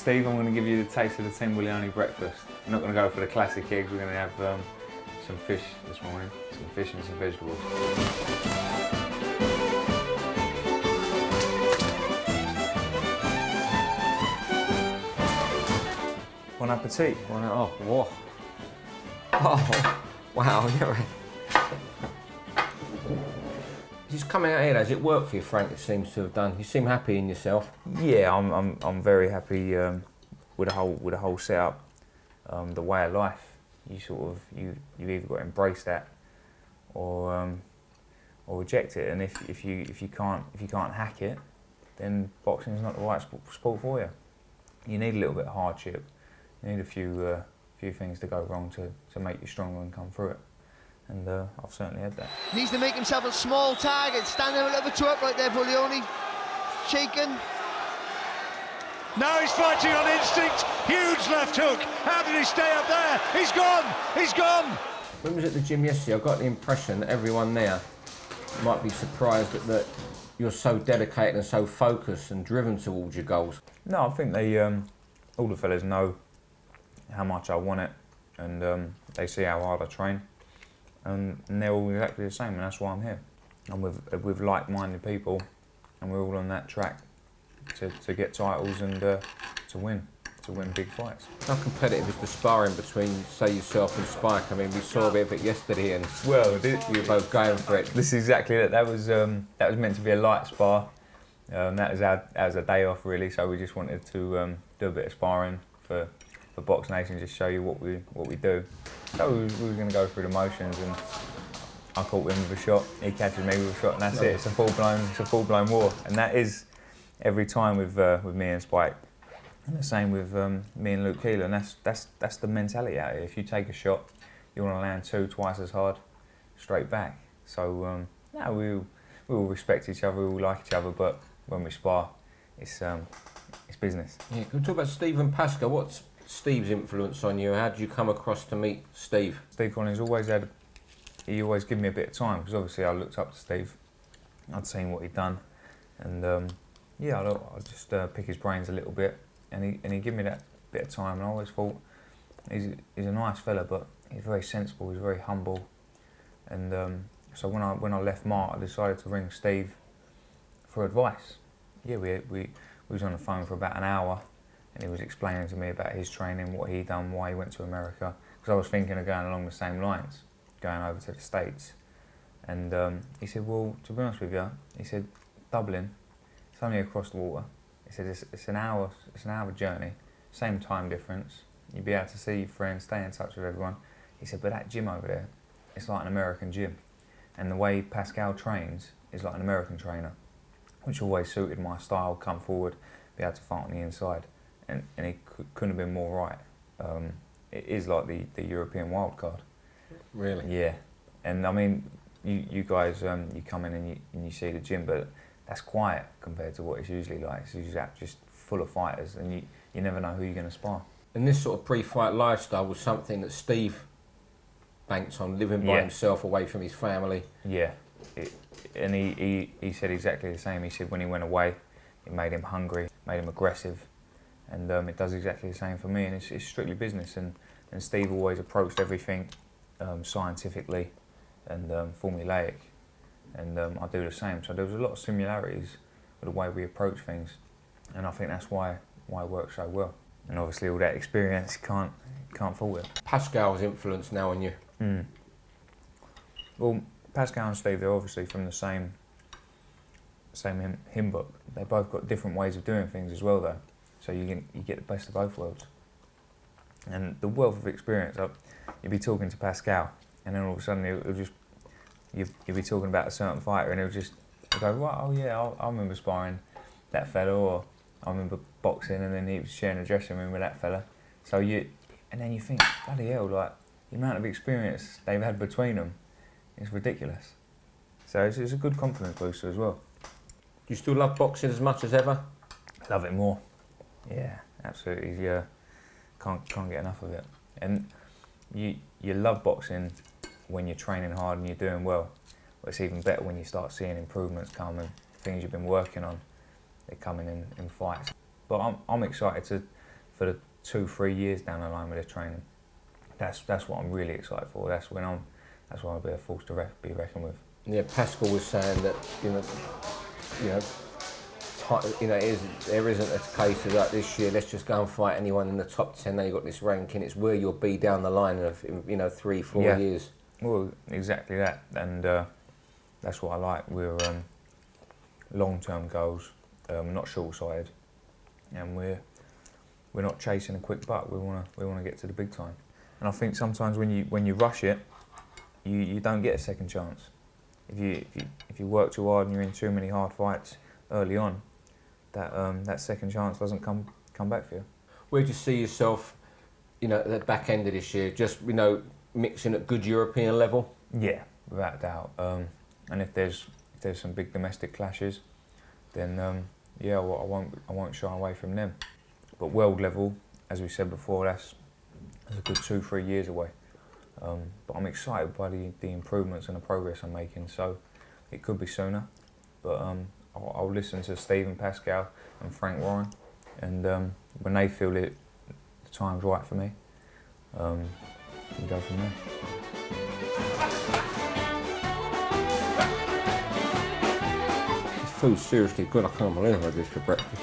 Steve, I'm going to give you the taste of the Tim Buglioni breakfast. I'm not going to go for the classic eggs, we're going to have some fish this morning, some fish and some vegetables. Bon appetit. Oh, whoa. Oh, wow, you're right. Just coming out here, has it worked for you, Frank? It seems to have done. You seem happy in yourself. Yeah, I'm very happy with the whole setup, the way of life. You've either got to embrace that or reject it. And if you can't hack it, then boxing's not the right sport for you. You need a little bit of hardship. You need a few things to go wrong to make you stronger and come through it. And I've certainly had that. Needs to make himself a small target. Standing a little bit too upright there, Buglioni. Shaken. Now he's fighting on instinct. Huge left hook. How did he stay up there? He's gone. He's gone. When we was at the gym yesterday, I got the impression that everyone there might be surprised that you're so dedicated and so focused and driven towards your goals. No, I think they all the fellas know how much I want it, and they see how hard I train. And they're all exactly the same, and that's why I'm here. I'm with like-minded people, and we're all on that track to get titles and to win big fights. How competitive is the sparring between, say, yourself and Spike? I mean, we saw a bit of it yesterday, and well, you were both going for it. This is exactly it. That was meant to be a light spar. That was a day off really, so we just wanted to do a bit of sparring for BoxNation, just show you what we do. So we were going to go through the motions, and I caught him with a shot. He catches me with a shot, and that's it. It's a full blown war, and that is every time with me and Spike, and the same with me and Luke Keeler. And that's the mentality out here. If you take a shot, you want to land twice as hard, straight back. So we all respect each other, we all like each other, but when we spar, it's business. Yeah, can we talk about Steve and Pascal? What's Steve's influence on you? How did you come across to meet Steve? Steve Collins always gave me a bit of time, because obviously I looked up to Steve. I'd seen what he'd done, and I'd just pick his brains a little bit, and he gave me that bit of time. And I always thought he's a nice fella, but he's very sensible. He's very humble, and so when I left Mart, I decided to ring Steve for advice. Yeah, we was on the phone for about an hour, and he was explaining to me about his training, what he'd done, why he went to America. Because I was thinking of going along the same lines, going over to the States. And he said, well, to be honest with you, he said, Dublin, it's only across the water. He said, it's an hour journey, same time difference. You'd be able to see your friends, stay in touch with everyone. He said, but that gym over there, it's like an American gym. And the way Pascal trains is like an American trainer, which always suited my style, come forward, be able to fight on the inside. And he couldn't have been more right. It is like the European wild card. Really? Yeah. And I mean, you guys, you come in and you see the gym, but that's quiet compared to what it's usually like. It's usually just full of fighters, and you never know who you're going to spar. And this sort of pre-fight lifestyle was something that Steve banked on, living by himself, away from his family. Yeah. And he said exactly the same. He said when he went away, it made him hungry, made him aggressive. And it does exactly the same for me, and it's strictly business. And Steve always approached everything scientifically and formulaic, and I do the same. So there was a lot of similarities with the way we approach things, and I think that's why it works so well. And obviously all that experience, can't fault it. Pascal's influence now on you? Well, Pascal and Steve, they're obviously from the same hymn book. They both got different ways of doing things as well, though. So you get the best of both worlds. And the wealth of experience, you'd be talking to Pascal, and then all of a sudden you'd be talking about a certain fighter, and he'll go, right, oh yeah, I remember sparring that fella, or I remember boxing, and then he was sharing a dressing room with that fella. So and then you think, bloody hell, like the amount of experience they've had between them is ridiculous. So it's a good confidence booster as well. Do you still love boxing as much as ever? Love it more. Yeah, absolutely. Yeah, can't get enough of it. And you love boxing when you're training hard and you're doing well. But it's even better when you start seeing improvements come and things you've been working on, they're coming in fights. But I'm excited for the 2-3 years down the line with their training. That's what I'm really excited for. That's when I'll be a force to be reckoned with. Yeah, Pascal was saying that there isn't a case of like this year, let's just go and fight anyone in the top 10. Now you've got this ranking. It's where you'll be down the line of 3-4 years. Well, exactly that, and that's what I like. We're long-term goals, not short-sighted, and we're not chasing a quick buck. We want to get to the big time. And I think sometimes when you rush it, you don't get a second chance. If you work too hard and you're in too many hard fights early on, that second chance doesn't come back for you. Where do you see yourself, at the back end of this year? Just mixing at good European level? Yeah, without a doubt. And if there's some big domestic clashes, then I won't shy away from them. But world level, as we said before, that's a good 2-3 years away. But I'm excited by the improvements and the progress I'm making. So it could be sooner, but I'll listen to Steve and Pascal and Frank Warren, and when they feel the time's right for me, we'll go from there. This food's seriously good. I can't believe I did this for breakfast.